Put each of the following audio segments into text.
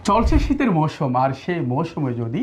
চলছে শীতের মৌসুম, আর সেই মৌসুমে যদি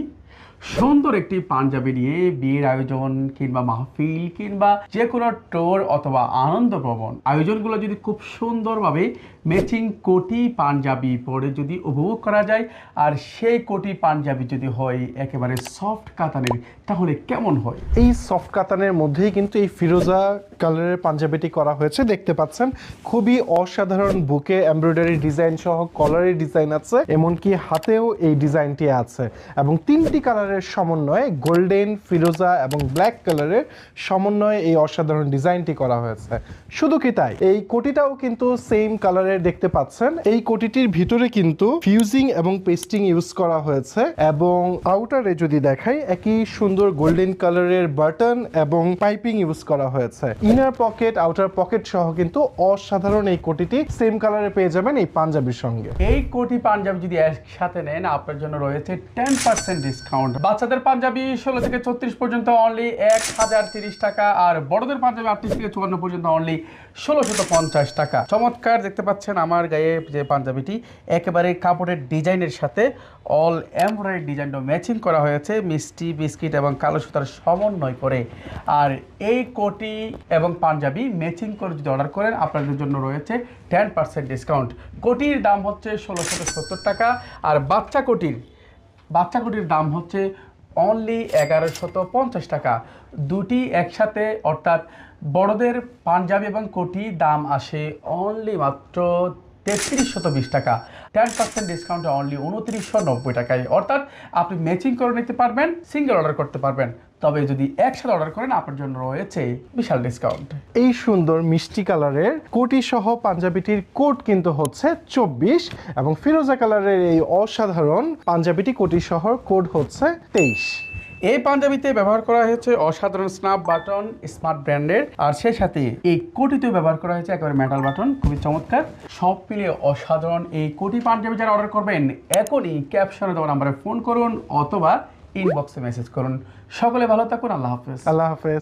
সুন্দর একটি পাঞ্জাবি নিয়ে বিয়ের আয়োজন কিংবা মাহফিল কিংবা যে কোনো টোর অথবা আনন্দ ভ্রমণ আয়োজনগুলো যদি খুব সুন্দরভাবে ম্যাচিং কোটি পাঞ্জাবি পরে যদি উপভোগ করা যায়, আর সেই কোটি পাঞ্জাবি যদি হয় একেবারে সফট কাতানের, তাহলে কেমন হয়? এই সফট কাতানের মধ্যেই কিন্তু এই ফিরোজা কালারের পাঞ্জাবিটি করা হয়েছে। দেখতে পাচ্ছেন খুবই অসাধারণ বুকে এমব্রয়ডারি ডিজাইন সহ কলারের ডিজাইন আছে, এমনকি হাতেও এই ডিজাইনটি আছে এবং তিনটি কালারের সমন্বয়ে গোল্ডেন, ফিরোজা এবং ব্ল্যাক কালারের সমন্বয়ে এই অসাধারণ ডিজাইনটি করা হয়েছে। শুধু কি তাই, এই কোটিটাও কিন্তু সেম কালারের দেখতে পাচ্ছেন। এই কোটিটির ভিতরে কিন্তু ফিউজিং এবং পেস্টিং ইউজ করা হয়েছে এবং আউটারে যদি দেখাই একই সুন্দর গোল্ডেন কালারের বাটন এবং পাইপিং ইউজ করা হয়েছে। ইনার পকেট, আউটার পকেট সহ কিন্তু অসাধারণ এই কোটিটি সেম কালারে পেয়ে যাবেন এই পাঞ্জাবির সঙ্গে। এই কোটি পাঞ্জাবি যদি একসাথে নেন, আপনার জন্য রয়েছে 10% ডিসকাউন্ট। বাচ্চাদের পাঞ্জাবি 16 থেকে 34 পর্যন্ত অনলি 1030 টাকা, আর বড়দের পাঞ্জাবি 38 থেকে 54 পর্যন্ত অনলি 1650 টাকা। চমৎকার দেখতে পাচ্ছেন আমার গায়ে যে পাঞ্জাবিটি, একেবারে কাপড়ের ডিজাইনের সাথে অল এমব্রয়ডারি ডিজাইনটা ম্যাচিং করা হয়েছে মিষ্টি বিস্কিট এবং কালো সুতার সমন্বয় করে। আর এই কোটি এবং পাঞ্জাবি ম্যাচিং করে যদি অর্ডার করেন, আপনাদের জন্য রয়েছে 10% ডিসকাউন্ট। কোটির দাম হচ্ছে 1670 টাকা, আর বাচ্চা কোটির দাম হচ্ছে অনলি 1150 টাকা। দুটি একসাথে অর্থাৎ বড়দের পাঞ্জাবি এবং কোটি দাম আসে অনলি মাত্র 3320 টাকা। 10% ডিসকাউন্টে অনলি 2990 টাকায়, অর্থাৎ আপনি ম্যাচিং করে নিতে পারবেন, সিঙ্গেল অর্ডার করতে পারবেন। তবে যদি একসাথে অর্ডার করেন, আপনার জন্য রয়েছে বিশাল ডিসকাউন্ট। এই সুন্দর মিষ্টি কালারের কোটি সহ পাঞ্জাবিটির কোড কিন্তু হচ্ছে 24 এবং ফিরোজা কালারের এই অসাধারণ পাঞ্জাবিটি কোটি সহ কোড হচ্ছে 23। এই পাঞ্জাবিতে ব্যবহার করা হয়েছে অসাধারণ স্ন্যাপ বাটন স্মার্ট ব্র্যান্ডের, আর সেই সাথে এই কোটিতেও ব্যবহার করা হয়েছে একেবারে মেটাল বাটন, খুবই চমৎকার। সব মিলিয়ে অসাধারণ এই কোটি পাঞ্জাবি যারা অর্ডার করবেন, এখনই ক্যাপশনে দেওয়া নাম্বারে ফোন করুন অথবা ইনবক্সে মেসেজ করুন। সকলে ভালো থাকুন। আল্লাহ হাফেজ। আল্লাহ হাফেজ।